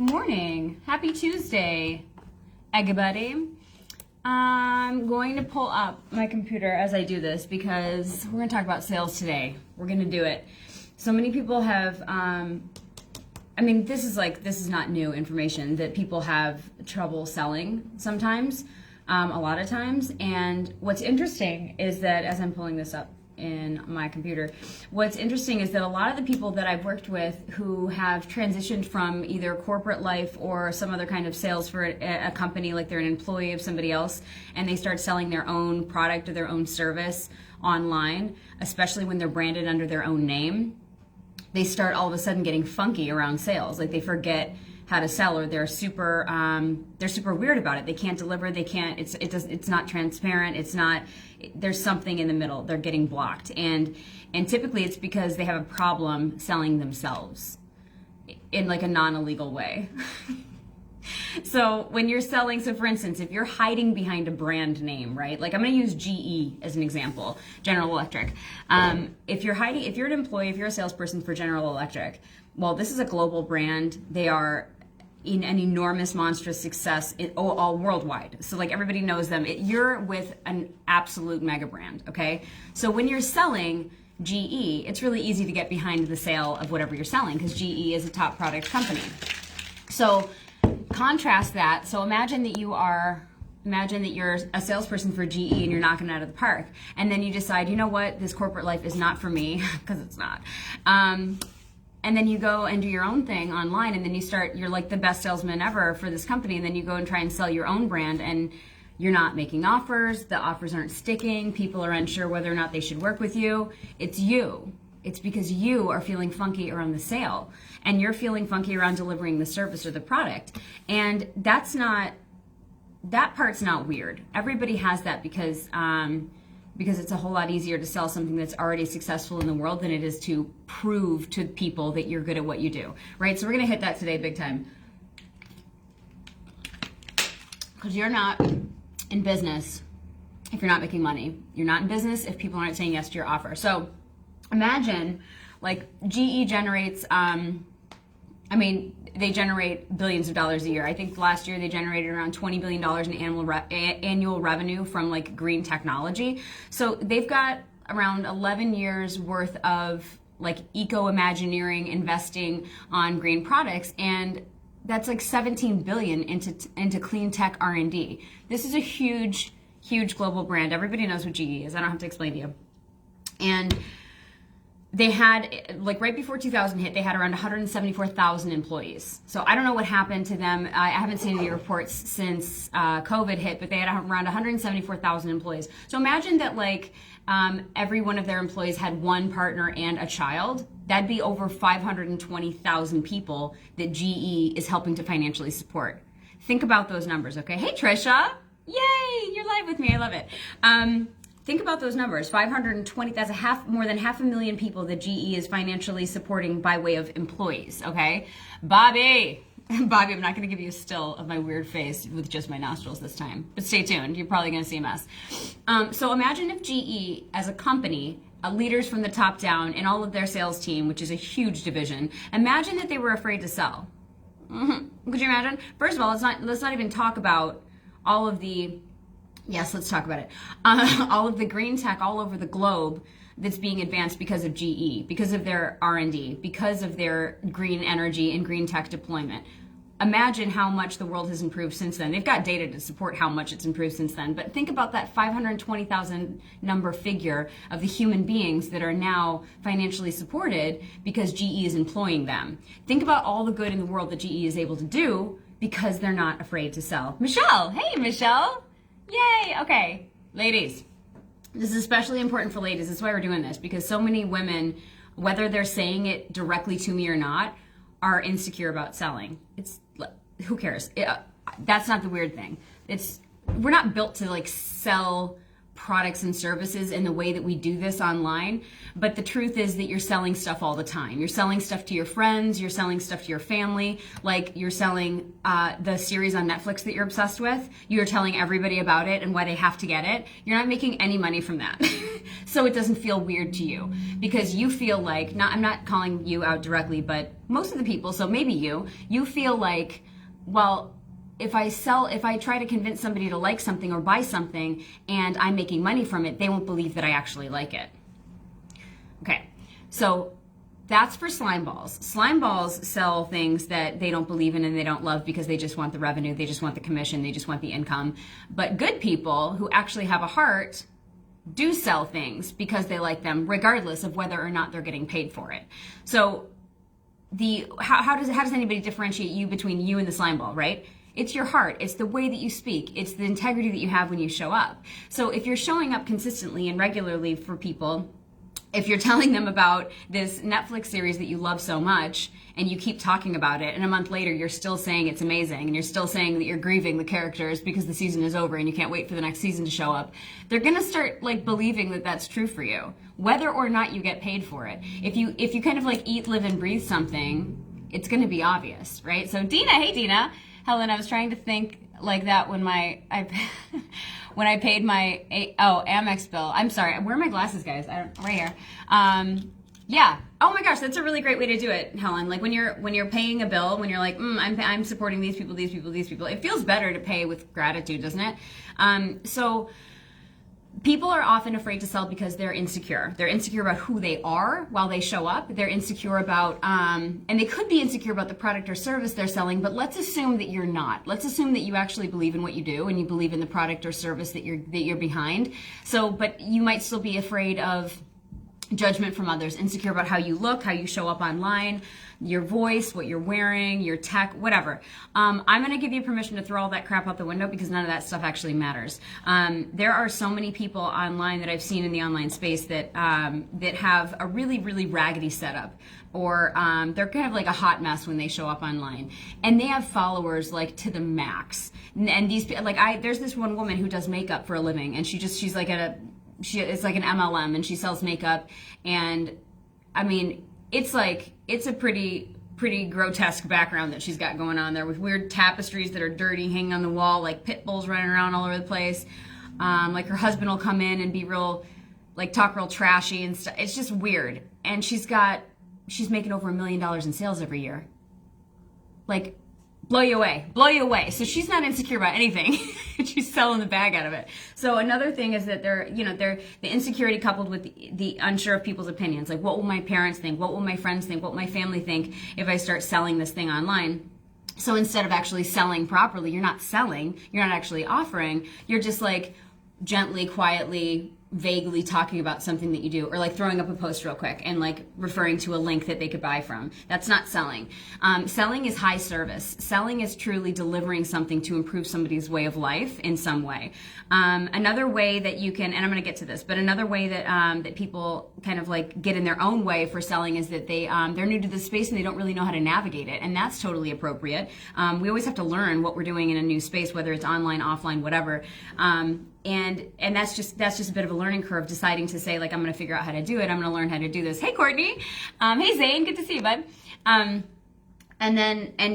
Morning. Happy Tuesday, everybody. I'm going to pull up my computer as I do this because we're going to talk about sales today. We're going to do it. So many people have, this is not new information that people have trouble selling sometimes, a lot of times. And what's interesting is that as I'm pulling this up in my computer, what's interesting is that a lot of the people that I've worked with who have transitioned from either corporate life or some other kind of sales for a company, like they're an employee of somebody else, and they start selling their own product or their own service online, especially when they're branded under their own name, they start all of a sudden getting funky around sales. Like they forget how to sell, or they're super weird about it. They can't deliver. They can't. It's not transparent. There's something in the middle. They're getting blocked, and typically it's because they have a problem selling themselves in like a non-illegal way. So when you're selling, so for instance, if you're hiding behind a brand name, right? Like I'm going to use GE as an example, General Electric. If you're an employee, if you're a salesperson for General Electric, well, this is a global brand. They are in an enormous, monstrous success all worldwide. So like everybody knows them. You're with an absolute mega brand, okay? So when you're selling GE, it's really easy to get behind the sale of whatever you're selling because GE is a top product company. So contrast that. So imagine that you're a salesperson for GE and you're knocking it out of the park. And then you decide, you know what, this corporate life is not for me, because it's not. And then you go and do your own thing online, and then you're like the best salesman ever for this company, and then you go and try and sell your own brand, and you're not making offers, the offers aren't sticking, people are unsure whether or not they should work with you. It's you. It's because you are feeling funky around the sale, and you're feeling funky around delivering the service or the product. And that part's not weird. Everybody has that because it's a whole lot easier to sell something that's already successful in the world than it is to prove to people that you're good at what you do, right? So we're going to hit that today big time. Because you're not in business if you're not making money. You're not in business if people aren't saying yes to your offer. So imagine, like, GE generates, they generate billions of dollars a year. I think last year they generated around $20 billion in annual revenue from like green technology. So they've got around 11 years worth of like eco-imagineering investing on green products, and that's like 17 billion into clean tech R&D. This is a huge, huge global brand. Everybody knows what GE is. I don't have to explain to you. And they had, like right before 2000 hit, they had around 174,000 employees. So I don't know what happened to them. I haven't seen any reports since COVID hit, but they had around 174,000 employees. So imagine that like every one of their employees had one partner and a child. That'd be over 520,000 people that GE is helping to financially support. Think about those numbers, okay? Hey, Trisha. Yay, you're live with me. I love it. Think about those numbers. 520, that's more than 500,000 people that GE is financially supporting by way of employees, okay? Bobby, I'm not going to give you a still of my weird face with just my nostrils this time, but stay tuned. You're probably going to see a mess. So imagine if GE as a company, leaders from the top down and all of their sales team, which is a huge division, imagine that they were afraid to sell. Mm-hmm. Could you imagine? First of all, let's not even talk about all of the Yes, let's talk about it. All of the green tech all over the globe that's being advanced because of GE, because of their R&D, because of their green energy and green tech deployment. Imagine how much the world has improved since then. They've got data to support how much it's improved since then. But think about that 520,000 number figure of the human beings that are now financially supported because GE is employing them. Think about all the good in the world that GE is able to do because they're not afraid to sell. Michelle, hey Michelle. Yay! Okay, ladies, this is especially important for ladies. That's why we're doing this, because so many women, whether they're saying it directly to me or not, are insecure about selling. Who cares? That's not the weird thing. We're not built to like sell products and services in the way that we do this online, but the truth is that you're selling stuff all the time. You're selling stuff to your friends, you're selling stuff to your family, like you're selling the series on Netflix that you're obsessed with. You're telling everybody about it and why they have to get it. You're not making any money from that. So it doesn't feel weird to you because you feel like, I'm not calling you out directly, but most of the people, so maybe you feel like, well, if I try to convince somebody to like something or buy something and I'm making money from it, they won't believe that I actually like it. Okay, so that's for slime balls. Slime balls sell things that they don't believe in and they don't love because they just want the revenue, they just want the commission, they just want the income. But good people who actually have a heart do sell things because they like them, regardless of whether or not they're getting paid for it. So how does anybody differentiate you between you and the slime ball, right? It's your heart. It's the way that you speak. It's the integrity that you have when you show up. So if you're showing up consistently and regularly for people, if you're telling them about this Netflix series that you love so much and you keep talking about it and a month later you're still saying it's amazing and you're still saying that you're grieving the characters because the season is over and you can't wait for the next season to show up, they're going to start like believing that that's true for you, whether or not you get paid for it. If you kind of like eat, live, and breathe something, it's going to be obvious, right? So Dina, hey Dina. Helen, I was trying to think like that when when I paid my Amex bill. I'm sorry. Where are my glasses, guys? Right here. Yeah. Oh my gosh, that's a really great way to do it, Helen. Like when you're paying a bill, when you're like, I'm supporting these people. It feels better to pay with gratitude, doesn't it? So people are often afraid to sell because they're insecure. They're insecure about who they are while they show up. They're insecure about, and they could be insecure about the product or service they're selling, but let's assume that you're not. Let's assume that you actually believe in what you do and you believe in the product or service that you're behind. So, but you might still be afraid of judgment from others, insecure about how you look, how you show up online, your voice, what you're wearing, your tech, whatever. I'm going to give you permission to throw all that crap out the window because none of that stuff actually matters. There are so many people online that I've seen in the online space that that have a really, really raggedy setup, or they're kind of like a hot mess when they show up online, and they have followers like to the max. And these, like, there's this one woman who does makeup for a living, and she's like it's like an MLM, and she sells makeup, and I mean, it's a pretty grotesque background that she's got going on there with weird tapestries that are dirty hanging on the wall, like pit bulls running around all over the place. Like her husband will come in and be talk real trashy and stuff. It's just weird. And she's making over $1 million in sales every year. Like, blow you away. So she's not insecure about anything. She's selling the bag out of it. So another thing is that they're the insecurity coupled with the unsure of people's opinions. Like, what will my parents think? What will my friends think? What will my family think if I start selling this thing online? So instead of actually selling properly, you're not selling, you're not actually offering, you're just like gently, quietly, vaguely talking about something that you do, or like throwing up a post real quick and like referring to a link that they could buy from. That's not selling. Selling is high service. Selling is truly delivering something to improve somebody's way of life in some way. Another way that you can, and I'm going to get to this, but another way that that people kind of like get in their own way for selling is that they're new to the space and they don't really know how to navigate it, and that's totally appropriate. We always have to learn what we're doing in a new space, whether it's online, offline, whatever. And that's just a bit of a learning curve, deciding to say, like, I'm going to figure out how to do it. I'm going to learn how to do this. Hey, Courtney. Hey, Zane. Good to see you, bud. And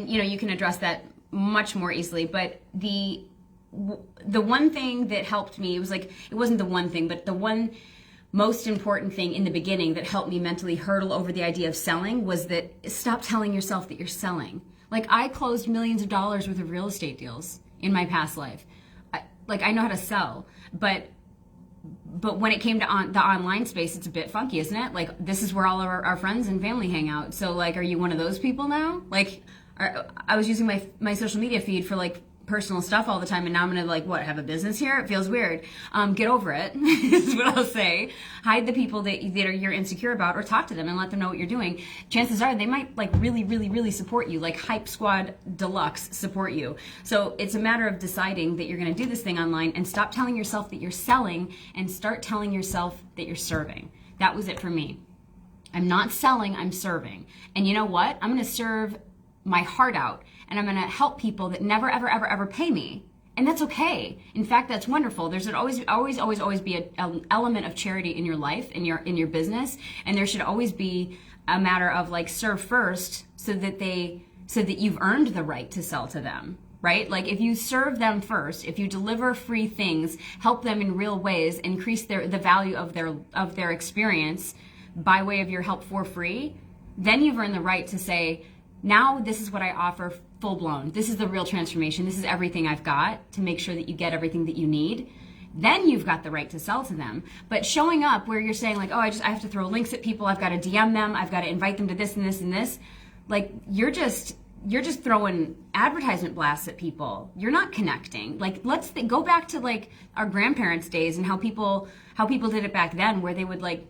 you can address that much more easily. But the one thing that helped me, it wasn't the one thing, but the one most important thing in the beginning that helped me mentally hurdle over the idea of selling was that stop telling yourself that you're selling. Like, I closed millions of dollars worth of real estate deals in my past life. I know how to sell, but when it came to the online space, it's a bit funky, isn't it? Like, this is where all of our friends and family hang out. So, like, are you one of those people now? Like, I was using my social media feed for, like, personal stuff all the time, and now I'm gonna have a business here? It feels weird. Get over it is what I'll say. Hide the people that you're insecure about, or talk to them and let them know what you're doing. Chances are they might really support you, like Hype Squad Deluxe support you. So it's a matter of deciding that you're gonna do this thing online and stop telling yourself that you're selling and start telling yourself that you're serving. That was it for me. I'm not selling, I'm serving. And you know what? I'm gonna serve my heart out, and I'm going to help people that never, ever, ever, ever pay me. And that's okay. In fact, that's wonderful. There should always be an element of charity in your life, in your business, and there should always be a matter of like serve first so that you've earned the right to sell to them, right? Like if you serve them first, if you deliver free things, help them in real ways, increase the value of their experience by way of your help for free, then you've earned the right to say, now this is what I offer full blown. This is the real transformation. This is everything I've got to make sure that you get everything that you need. Then you've got the right to sell to them. But showing up where you're saying like, oh, I have to throw links at people. I've got to DM them. I've got to invite them to this and this and this. Like you're just throwing advertisement blasts at people. You're not connecting. Like let's go back to like our grandparents' days and how people did it back then, where they would like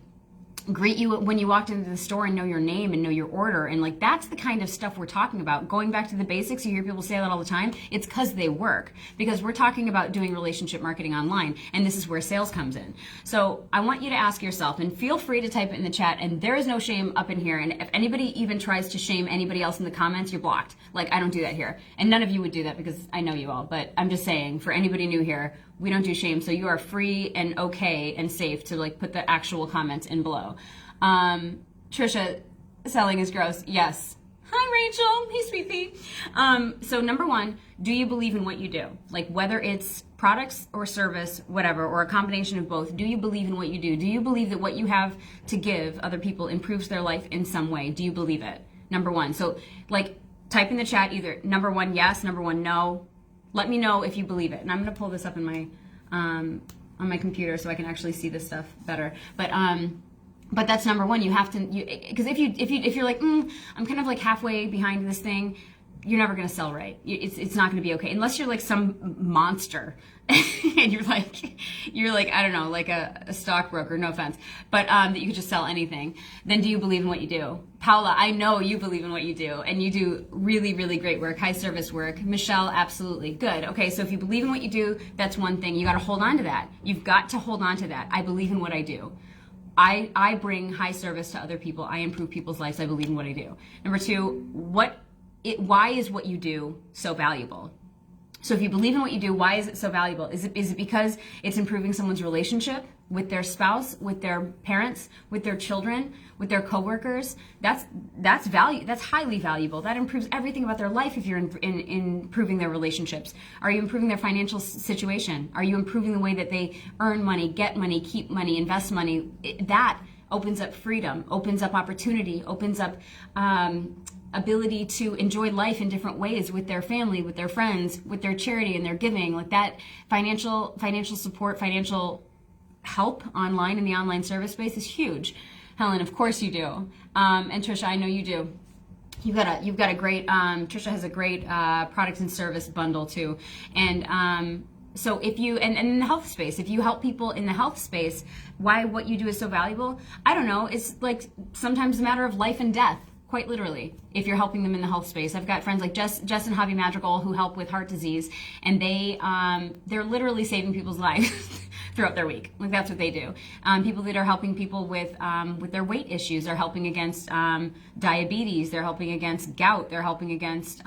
greet you when you walked into the store and know your name and know your order. And like, that's the kind of stuff we're talking about. Going back to the basics, you hear people say that all the time. It's because they work, because we're talking about doing relationship marketing online. And this is where sales comes in. So I want you to ask yourself, and feel free to type it in the chat, and there is no shame up in here. And if anybody even tries to shame anybody else in the comments, you're blocked. Like, I don't do that here. And none of you would do that because I know you all, but I'm just saying, for anybody new here, we don't do shame, so you are free and okay and safe to like put the actual comments in below. Trisha, selling is gross. Yes. Hi, Rachel. Hey, sweet pea. So number one, do you believe in what you do? Like whether it's products or service, whatever, or a combination of both, do you believe in what you do? Do you believe that what you have to give other people improves their life in some way? Do you believe it? Number one. So like type in the chat either number one, yes, number one, no. Let me know if you believe it. And I'm going to pull this up in my on my computer so I can actually see this stuff better. But that's number one. You have to, because if you're like, I'm kind of like halfway behind this thing, you're never going to sell right. It's not going to be okay unless you're like some monster and you're like I don't know, like a stockbroker. No offense, but that you could just sell anything. Then do you believe in what you do? Paula, I know you believe in what you do, and you do really, really great work, high service work. Michelle, absolutely. Good. Okay, so if you believe in what you do, that's one thing. You got to hold on to that. You've got to hold on to that. I believe in what I do. I bring high service to other people. I improve people's lives. I believe in what I do. Number two, why is what you do so valuable? So if you believe in what you do, why is it so valuable? Is it because it's improving someone's relationship with their spouse, with their parents, with their children, with their coworkers? That's value. That's highly valuable. That improves everything about their life if you're in improving their relationships. Are you improving their financial situation? Are you improving the way that they earn money, get money, keep money, invest money? That opens up freedom, opens up opportunity, opens up ability to enjoy life in different ways with their family, with their friends, with their charity and their giving. Like that financial support, financial help online in the online service space is huge. Helen, of course you do. And Trisha, I know you do. You've got a great, Trisha has a great product and service bundle too. And so if you, and in the health space, if you help people in the health space, why what you do is so valuable? I don't know. It's like sometimes a matter of life and death. Quite literally, if you're helping them in the health space. I've got friends like Jess and Javi Madrigal who help with heart disease, and they're literally saving people's lives throughout their week. Like that's what they do. People that are helping people with their weight issues, they're helping against diabetes, they're helping against gout, they're helping against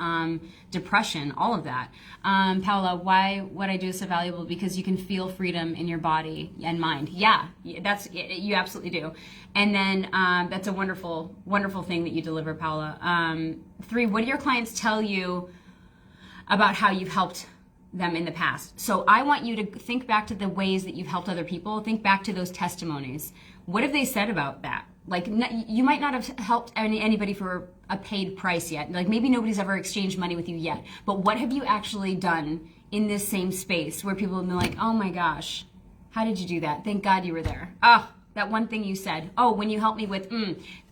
depression, all of that. Paula, why what I do is so valuable? Because you can feel freedom in your body and mind. Yeah, you absolutely do. And then that's a wonderful, wonderful thing that you deliver, Paula. 3, what do your clients tell you about how you've helped them in the past? So I want you to think back to the ways that you've helped other people. Think back to those testimonies. What have they said about that? Like you might not have helped anybody for a paid price yet. Like maybe nobody's ever exchanged money with you yet. But what have you actually done in this same space where people have been like, oh my gosh, how did you do that? Thank God you were there. Oh, that one thing you said. Oh, when you helped me with,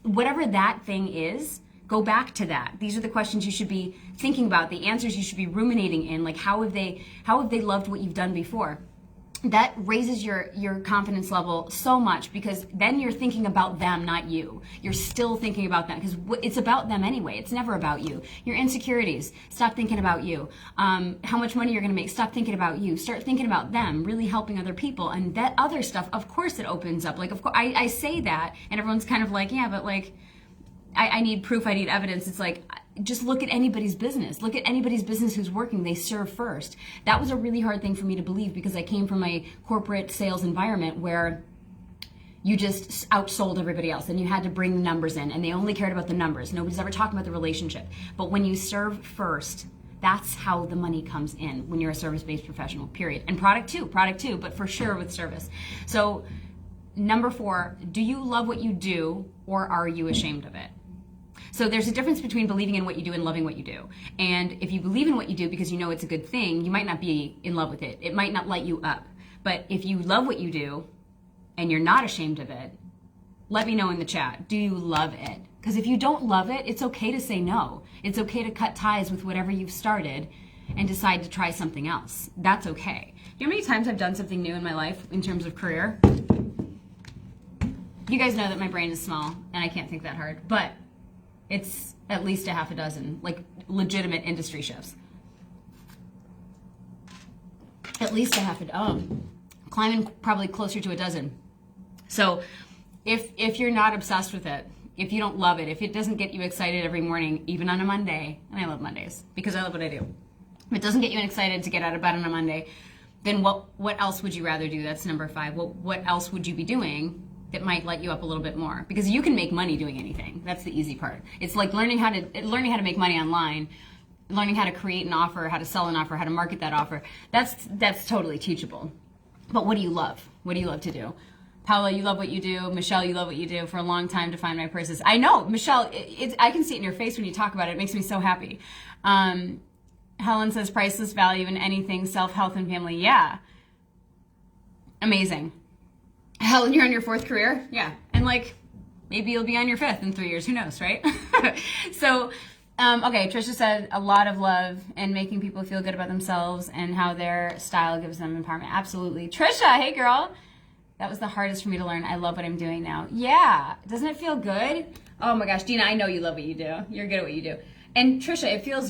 whatever that thing is, go back to that. These are the questions you should be thinking about, the answers you should be ruminating in. Like how have they loved what you've done before? That raises your confidence level so much, because then you're thinking about them, not you. You're still thinking about them because it's about them anyway. It's never about you. Your insecurities, stop thinking about you. How much money you're going to make, stop thinking about you. Start thinking about them, really helping other people. And that other stuff, of course it opens up. Like, of course, I say that and everyone's kind of like, yeah, but like, I need proof, I need evidence. It's like, just look at anybody's business. Look at anybody's business who's working. They serve first. That was a really hard thing for me to believe because I came from a corporate sales environment where you just outsold everybody else and you had to bring the numbers in and they only cared about the numbers. Nobody's ever talking about the relationship. But when you serve first, that's how the money comes in when you're a service-based professional, period. And product too, but for sure with service. So number 4, do you love what you do or are you ashamed of it? So there's a difference between believing in what you do and loving what you do. And if you believe in what you do because you know it's a good thing, you might not be in love with it. It might not light you up. But if you love what you do and you're not ashamed of it, let me know in the chat. Do you love it? Because if you don't love it, it's okay to say no. It's okay to cut ties with whatever you've started and decide to try something else. That's okay. Do you know how many times I've done something new in my life in terms of career? You guys know that my brain is small and I can't think that hard, but it's at least a half a dozen, like legitimate industry shifts. At least a half a dozen. Climbing probably closer to a dozen. So if you're not obsessed with it, if you don't love it, if it doesn't get you excited every morning, even on a Monday, and I love Mondays because I love what I do. If it doesn't get you excited to get out of bed on a Monday, then what else would you rather do? That's number 5. What else would you be doing that might light you up a little bit more? Because you can make money doing anything. That's the easy part. It's like learning how to make money online, learning how to create an offer, how to sell an offer, how to market that offer. That's totally teachable. But what do you love? What do you love to do? Paula, you love what you do. Michelle, you love what you do. For a long time to find my purses. I know, Michelle, I can see it in your face when you talk about it. It makes me so happy. Helen says priceless value in anything, self, health, and family. Yeah. Amazing. Helen, you're on your 4th career? Yeah. And like, maybe you'll be on your 5th in 3 years. Who knows, right? So, okay, Trisha said a lot of love and making people feel good about themselves and how their style gives them empowerment. Absolutely. Trisha, hey girl. That was the hardest for me to learn. I love what I'm doing now. Yeah. Doesn't it feel good? Oh my gosh, Dina, I know you love what you do. You're good at what you do. And Trisha, it feels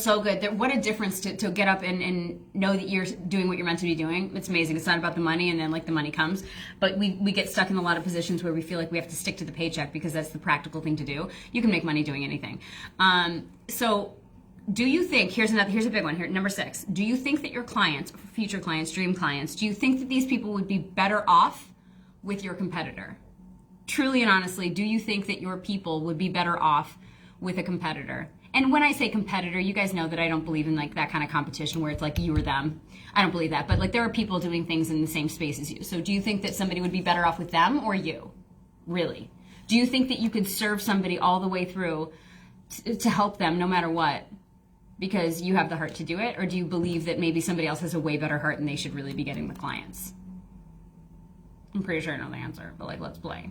so good. What a difference to get up and know that you're doing what you're meant to be doing. It's amazing. It's not about the money and then like the money comes. But we get stuck in a lot of positions where we feel like we have to stick to the paycheck because that's the practical thing to do. You can make money doing anything. So do you think, here's a big one here, number 6. Do you think that your clients, future clients, dream clients, do you think that these people would be better off with your competitor? Truly and honestly, do you think that your people would be better off with a competitor? And when I say competitor, you guys know that I don't believe in like that kind of competition where it's like you or them. I don't believe that. But like there are people doing things in the same space as you. So do you think that somebody would be better off with them or you? Really? Do you think that you could serve somebody all the way through to help them no matter what because you have the heart to do it? Or do you believe that maybe somebody else has a way better heart and they should really be getting the clients? I'm pretty sure I know the answer, but like let's play.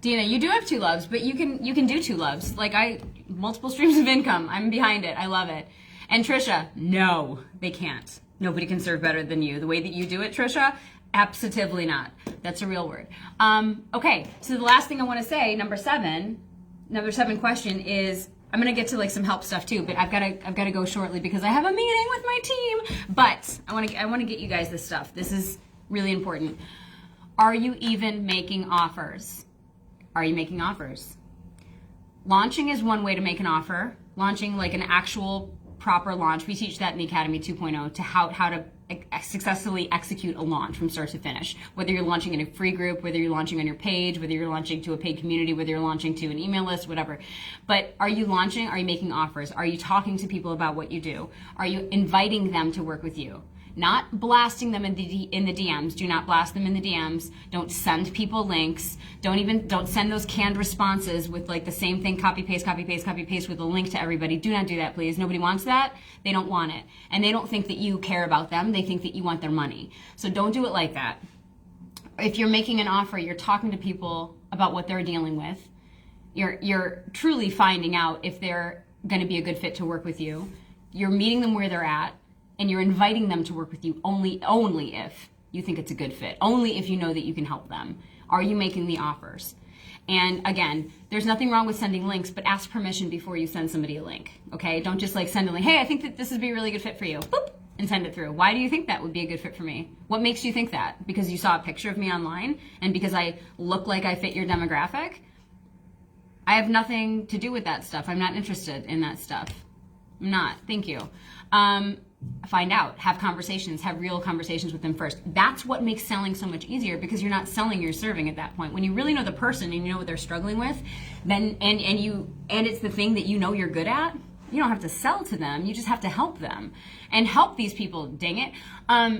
Dina, you do have 2 loves, but you can do 2 loves. Like multiple streams of income. I'm behind it. I love it. And Trisha, no, they can't. Nobody can serve better than you. The way that you do it, Trisha, absolutely not. That's a real word. Okay, so the last thing I want to say, number 7 question is, I'm gonna get to like some help stuff too, but I've got to go shortly because I have a meeting with my team. But I want to get you guys this stuff. This is really important. Are you even making offers? Are you making offers? Launching is one way to make an offer. Launching like an actual proper launch. We teach that in the Academy 2.0 to how to successfully execute a launch from start to finish. Whether you're launching in a free group, whether you're launching on your page, whether you're launching to a paid community, whether you're launching to an email list, whatever. But are you launching? Are you making offers? Are you talking to people about what you do? Are you inviting them to work with you? Not blasting them in the DMs. Do not blast them in the DMs. Don't send people links. Don't send those canned responses with like the same thing, copy paste with a link to everybody. Do not do that, please. Nobody wants that. They don't want it. And they don't think that you care about them. They think that you want their money. So don't do it like that. If you're making an offer, you're talking to people about what they're dealing with. You're truly finding out if they're going to be a good fit to work with you. You're meeting them where they're at. And you're inviting them to work with you only if you think it's a good fit, only if you know that you can help them. Are you making the offers? And again, there's nothing wrong with sending links, but ask permission before you send somebody a link, okay? Don't just like send a link, hey, I think that this would be a really good fit for you, boop, and send it through. Why do you think that would be a good fit for me? What makes you think that? Because you saw a picture of me online and because I look like I fit your demographic? I have nothing to do with that stuff. I'm not interested in that stuff. I'm not. Thank you. Find out, have conversations, have real conversations with them first. That's what makes selling so much easier, because you're not selling, you're serving at that point. When you really know the person and you know what they're struggling with, then and it's the thing that you know you're good at, you don't have to sell to them. You just have to help them and help these people. Dang it. How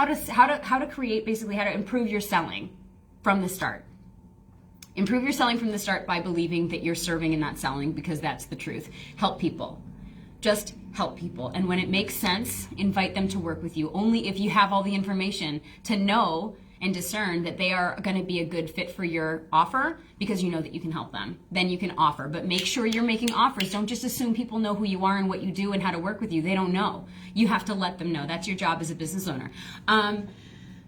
to create, basically how to improve your selling from the start. Improve your selling from the start by believing that you're serving and not selling, because that's the truth. Help people. Just help people. And when it makes sense, invite them to work with you. Only if you have all the information to know and discern that they are going to be a good fit for your offer, because you know that you can help them. Then you can offer. But make sure you're making offers. Don't just assume people know who you are and what you do and how to work with you. They don't know. You have to let them know. That's your job as a business owner.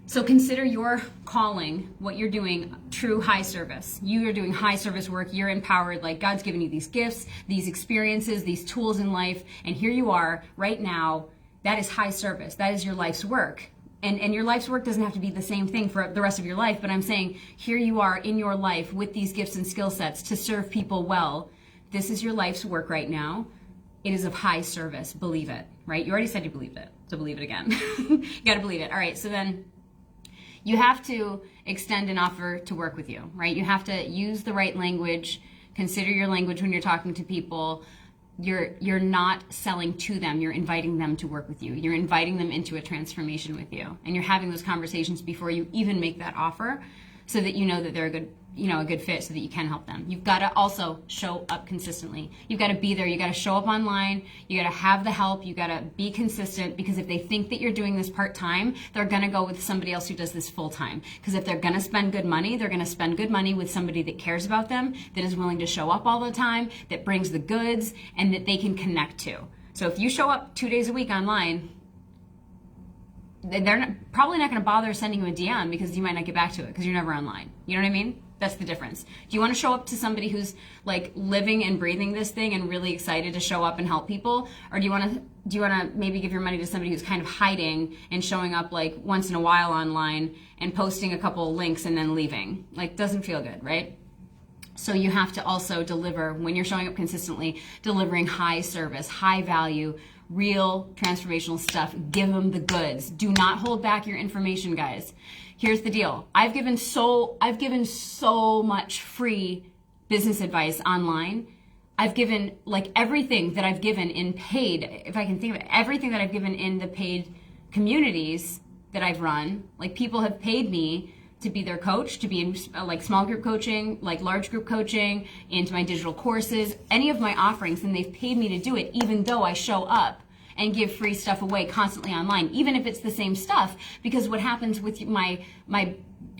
So consider your calling, what you're doing, true high service. You are doing high service work. You're empowered. Like, God's given you these gifts, these experiences, these tools in life. And here you are right now. That is high service. That is your life's work. And your life's work doesn't have to be the same thing for the rest of your life. But I'm saying, here you are in your life with these gifts and skill sets to serve people well. This is your life's work right now. It is of high service. Believe it, right? You already said you believed it. So believe it again. You got to believe it. All right. So then, you have to extend an offer to work with you, right? You have to use the right language. Consider your language when you're talking to people. You're not selling to them. You're inviting them to work with you. You're inviting them into a transformation with you. And you're having those conversations before you even make that offer, so that you know that they're a good fit, so that you can help them. You've got to also show up consistently. You've got to be there. You got to show up online. You got to have the help. You got to be consistent, because if they think that you're doing this part-time, they're going to go with somebody else who does this full-time. Because if they're going to spend good money, they're going to spend good money with somebody that cares about them, that is willing to show up all the time, that brings the goods, and that they can connect to. So if you show up 2 days a week online, they're probably not going to bother sending you a DM, because you might not get back to it because you're never online. You know what I mean? That's the difference. Do you want to show up to somebody who's like living and breathing this thing and really excited to show up and help people? Or do you want to maybe give your money to somebody who's kind of hiding and showing up like once in a while online and posting a couple links and then leaving? Like, doesn't feel good, right? So you have to also deliver, when you're showing up consistently, delivering high service, high value, real transformational stuff. Give them the goods. Do not hold back your information, guys. Here's the deal. I've given so much free business advice online. I've given like everything that I've given in paid, if I can think of it, everything that I've given in the paid communities that I've run. Like, people have paid me to be their coach, to be in like small group coaching, like large group coaching, into my digital courses, any of my offerings, and they've paid me to do it, even though I show up and give free stuff away constantly online, even if it's the same stuff. Because what happens with my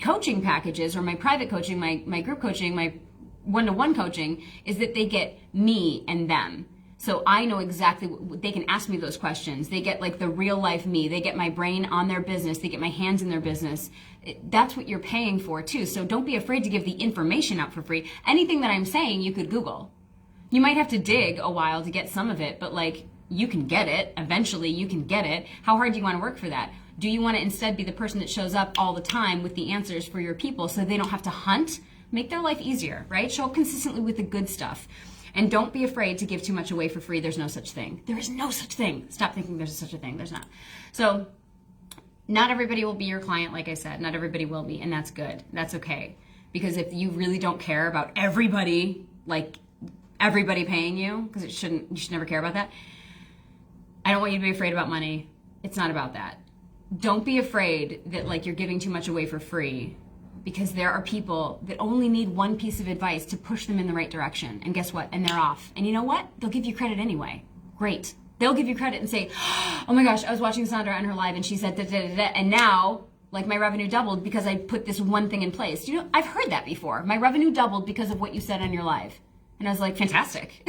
coaching packages, or my private coaching, my group coaching, my one-to-one coaching, is that they get me and them. So I know exactly what they can ask me those questions. They get like the real life me. They get my brain on their business. They get my hands in their business. That's what you're paying for too. So don't be afraid to give the information out for free. Anything that I'm saying, you could Google. You might have to dig a while to get some of it, but like, you can get it. Eventually you can get it. How hard do you want to work for that? Do you want to instead be the person that shows up all the time with the answers for your people, so they don't have to hunt? Make their life easier, right? Show up consistently with the good stuff. And don't be afraid to give too much away for free. There's no such thing. There is no such thing. Stop thinking there's such a thing. There's not. So not everybody will be your client, like I said. Not everybody will be, and that's good. That's okay. Because if you really don't care about everybody, like everybody paying you, because you should never care about that. I don't want you to be afraid about money. It's not about that. Don't be afraid that like you're giving too much away for free, because there are people that only need one piece of advice to push them in the right direction. And guess what? And they're off. And you know what? They'll give you credit anyway. Great. They'll give you credit and say, oh my gosh, I was watching Sandra on her live and she said da, da, da, da, and now like my revenue doubled because I put this one thing in place. You know, I've heard that before. My revenue doubled because of what you said on your live. And I was like, fantastic.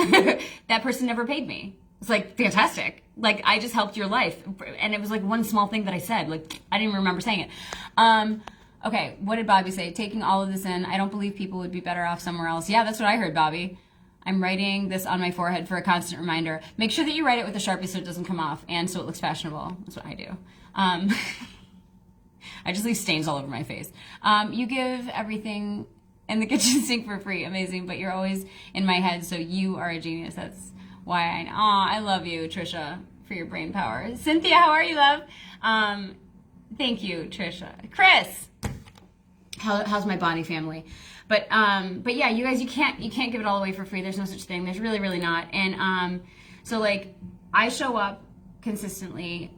That person never paid me. It's like, fantastic. Like, I just helped your life. And it was like one small thing that I said. Like, I didn't even remember saying it. Okay, what did Bobby say? Taking all of this in, I don't believe people would be better off somewhere else. Yeah, that's what I heard, Bobby. I'm writing this on my forehead for a constant reminder. Make sure that you write it with a Sharpie so it doesn't come off and so it looks fashionable. That's what I do. I just leave stains all over my face. You give everything and the kitchen sink for free. Amazing, but you're always in my head, so you are a genius. That's why I love you, Trisha, for your brain power. Cynthia, how are you, love? Thank you, Trisha. Chris, how's my body family? But yeah, you guys, you can't give it all away for free. There's no such thing. There's really not. And so like I show up consistently.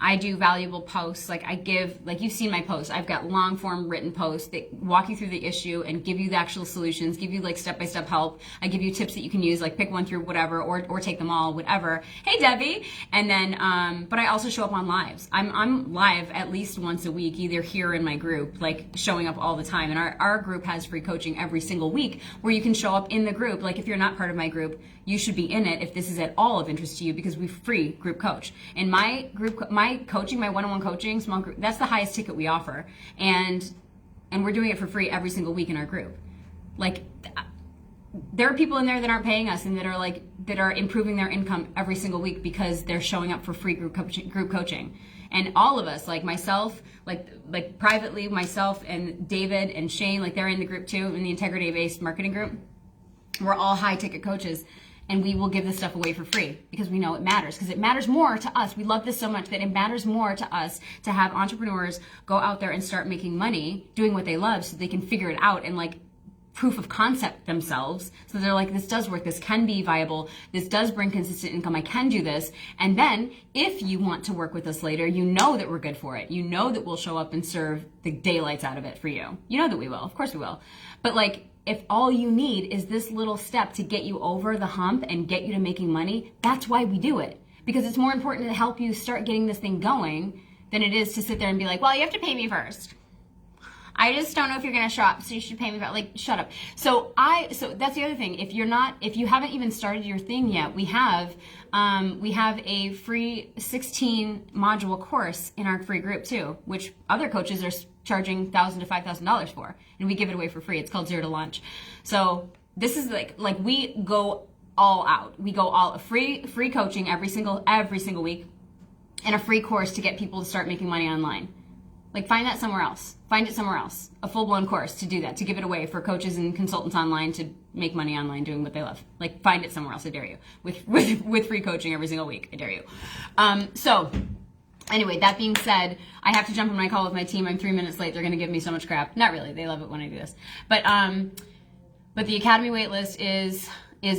I do valuable posts. Like I give, like you've seen my posts. I've got long form written posts that walk you through the issue and give you the actual solutions, give you like step-by-step help. I give you tips that you can use, like pick one through whatever, or take them all, whatever. Hey, Debbie. And then, but I also show up on lives. I'm live at least once a week, either here in my group, like showing up all the time. And our group has free coaching every single week where you can show up in the group. Like if you're not part of my group, you should be in it if this is at all of interest to you, because we free group coach. And my group, my coaching, my one-on-one coaching, small group, that's the highest ticket we offer. And we're doing it for free every single week in our group. Like there are people in there that aren't paying us and that are improving their income every single week because they're showing up for free group coaching. And all of us, like myself, like privately, myself and David and Shane, like they're in the group too, in the integrity-based marketing group. We're all high ticket coaches. And we will give this stuff away for free because we know it matters, because it matters more to us. We love this so much that it matters more to us to have entrepreneurs go out there and start making money doing what they love so they can figure it out and like proof of concept themselves. So they're like, this does work. This can be viable. This does bring consistent income. I can do this. And then if you want to work with us later, you know that we're good for it. You know that we'll show up and serve the daylights out of it for you. You know that we will. Of course we will. But like, if all you need is this little step to get you over the hump and get you to making money, that's why we do it. Because it's more important to help you start getting this thing going than it is to sit there and be like, well, you have to pay me first. I just don't know if you're going to show up, so you should pay me first. Like, shut up. So that's the other thing. If you haven't even started your thing yet, we have a free 16 module course in our free group too, which other coaches are charging $1,000 to $5,000 for, and we give it away for free. It's called Zero to Launch. So this is like we go all out. We go all free coaching every single week, and a free course to get people to start making money online. Like find that somewhere else. Find it somewhere else. A full-blown course to do that, to give it away for coaches and consultants online to make money online doing what they love. Like find it somewhere else. I dare you. With free coaching every single week. I dare you. So anyway, that being said, I have to jump on my call with my team. I'm 3 minutes late. They're going to give me so much crap. Not really. They love it when I do this. But the Academy waitlist is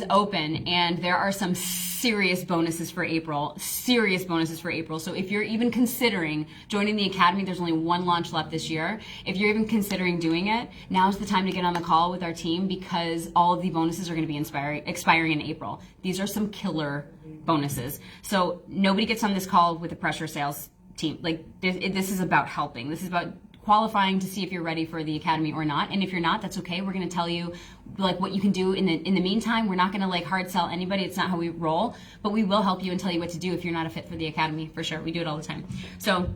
open, and there are some serious bonuses for April. So if you're even considering joining the Academy, there's only one launch left this year. If you're even considering doing it, now's the time to get on the call with our team, because all of the bonuses are going to be expiring in April. These are some killer bonuses. So nobody gets on this call with a pressure sales team. Like this is about helping. This is about qualifying to see if you're ready for the Academy or not. And if you're not, that's okay. We're going to tell you like what you can do in the meantime. We're not going to like hard sell anybody. It's not how we roll, but we will help you and tell you what to do if you're not a fit for the Academy, for sure. We do it all the time. So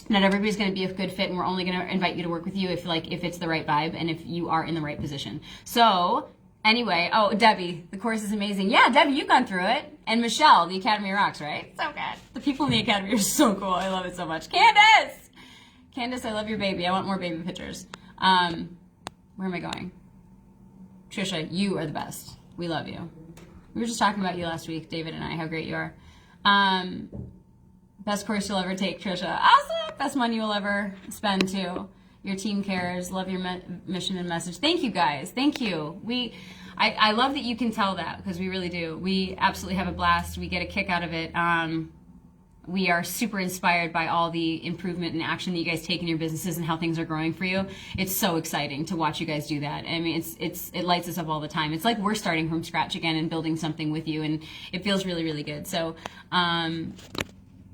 not everybody's going to be a good fit, and we're only going to invite you to work with you if it's the right vibe and if you are in the right position. So anyway, oh, Debbie, the course is amazing. Yeah, Debbie, you've gone through it. And Michelle, the Academy rocks, right? So good. The people in the Academy are so cool. I love it so much. Candace, I love your baby. I want more baby pictures. Where am I going? Trisha, you are the best. We love you. We were just talking about you last week, David and I, how great you are. Best course you'll ever take, Trisha. Awesome. Best money you'll ever spend, too. Your team cares. Love your mission and message. Thank you, guys. Thank you. I love that you can tell that, because we really do. We absolutely have a blast. We get a kick out of it. We are super inspired by all the improvement and action that you guys take in your businesses and how things are growing for you. It's so exciting to watch you guys do that. I mean, it lights us up all the time. It's like we're starting from scratch again and building something with you, and it feels really, really good. So,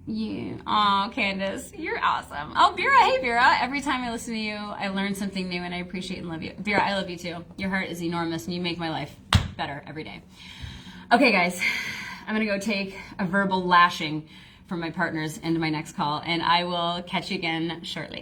yeah. Aw, Candace, you're awesome. Oh, Vera, hey, Vera. Every time I listen to you, I learn something new, and I appreciate and love you. Vera, I love you too. Your heart is enormous, and you make my life better every day. Okay, guys, I'm going to go take a verbal lashing from my partners into my next call, and I will catch you again shortly.